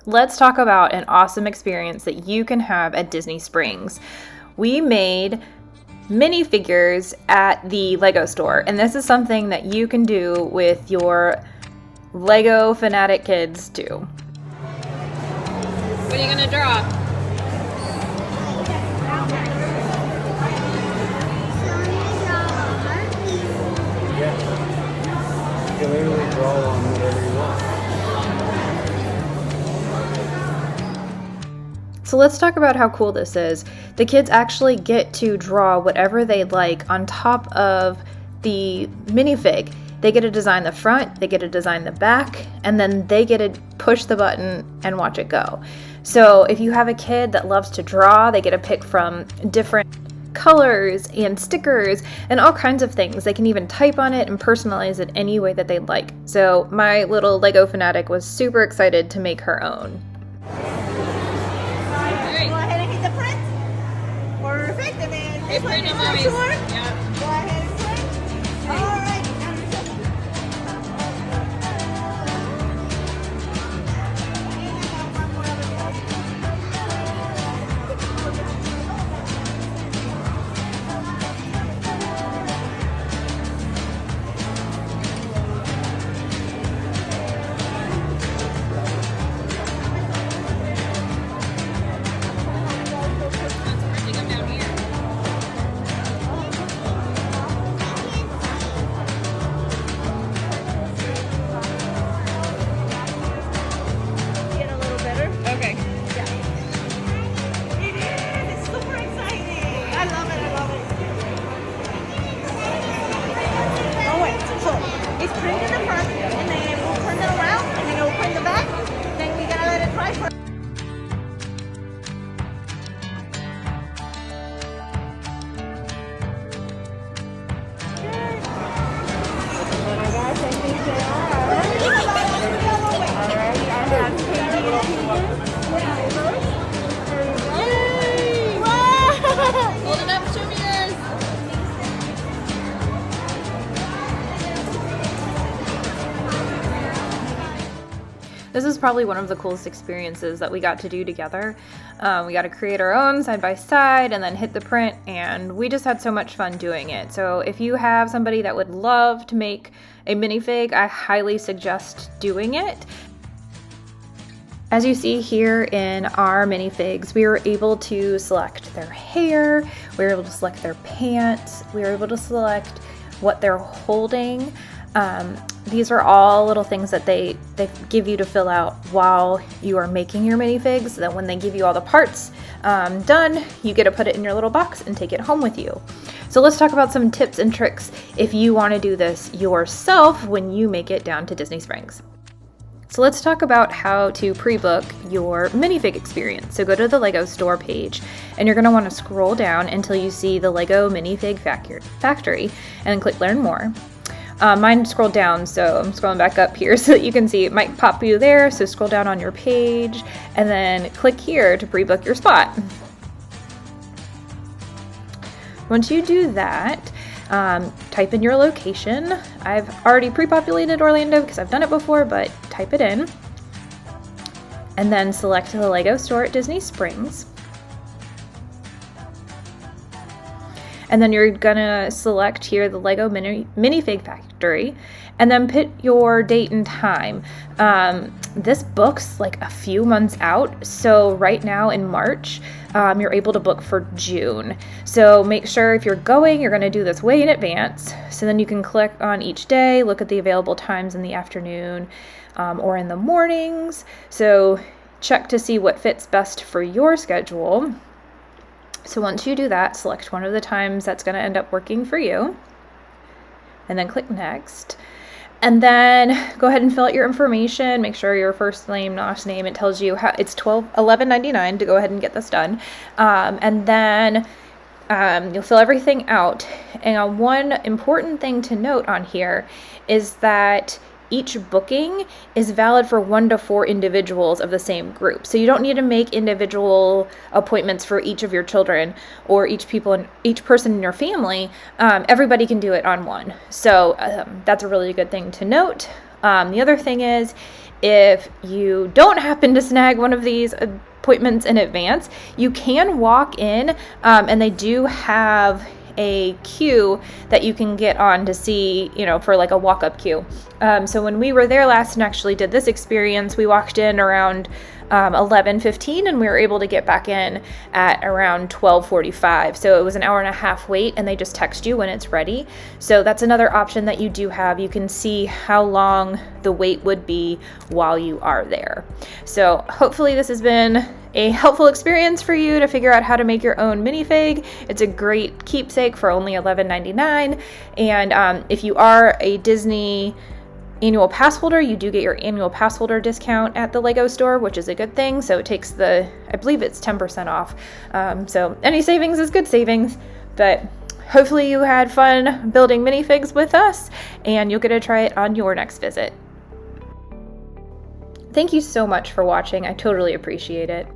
Let's talk about an awesome experience that you can have at Disney Springs. We made minifigures at the Lego store, and this is something that you can do with your Lego fanatic kids too. What are you gonna draw? Yeah. You can literally draw on whatever you want. So let's talk about how cool this is. The kids actually get to draw whatever they like on top of the minifig. They get to design the front, they get to design the back, and then they get to push the button and watch it go. So if you have a kid that loves to draw, they get to pick from different colors and stickers and all kinds of things. They can even type on it and personalize it any way that they'd like. So my little Lego fanatic was super excited to make her own. Perfect, and then this one is not sure. Yeah. Go ahead and print. All right. It's printed in the front, and then we'll turn it around, and then we'll print the back. Then we gotta let it dry for. Hold it up, show me yours. This is probably one of the coolest experiences that we got to do together. We got to create our own side by side and then hit the print, and we just had so much fun doing it. So if you have somebody that would love to make a minifig, I highly suggest doing it. As you see here in our minifigs, we were able to select their hair, we were able to select their pants, we were able to select what they're holding. These are all little things that they give you to fill out while you are making your minifigs, so that when they give you all the parts done, you get to put it in your little box and take it home with you. So let's talk about some tips and tricks if you want to do this yourself when you make it down to Disney Springs. So let's talk about how to pre-book your minifig experience. So go to the Lego store page, and you're going to want to scroll down until you see the Lego Minifig Factory, and then click Learn More. Mine scrolled down, so I'm scrolling back up here so that you can see it might pop you there. So scroll down on your page and then click here to pre-book your spot. Once you do that, type in your location. I've already pre-populated Orlando because I've done it before, but type it in. And then select the Lego store at Disney Springs. And then you're gonna select here the Lego Minifig Factory, and then put your date and time. This book's like a few months out, so right now in March, you're able to book for June. So make sure if you're going, you're gonna do this way in advance. So then you can click on each day, look at the available times in the afternoon or in the mornings. So check to see what fits best for your schedule. So once you do that, select one of the times that's going to end up working for you, and then click Next. And then go ahead and fill out your information. Make sure your first name, last name. It tells you how it's $11.99 to go ahead and get this done. And then you'll fill everything out. And one important thing to note on here is that each booking is valid for 1 to 4 individuals of the same group. So you don't need to make individual appointments for each of your children or each person in your family. Everybody can do it on one. So that's a really good thing to note. The other thing is, if you don't happen to snag one of these appointments in advance, you can walk in, and they do have a queue that you can get on to see, for like a walk-up queue. So when we were there last and actually did this experience, we walked in around 11:15 and we were able to get back in at around 12:45. So it was an hour and a half wait, and they just text you when it's ready. So that's another option that you do have. You can see how long the wait would be while you are there. So hopefully this has been a helpful experience for you to figure out how to make your own minifig. It's a great keepsake for only $11.99. And if you are a Disney annual pass holder, you do get your annual pass holder discount at the Lego store, which is a good thing. So it takes I believe it's 10% off. So any savings is good savings. But hopefully you had fun building minifigs with us, and you'll get to try it on your next visit. Thank you so much for watching. I totally appreciate it.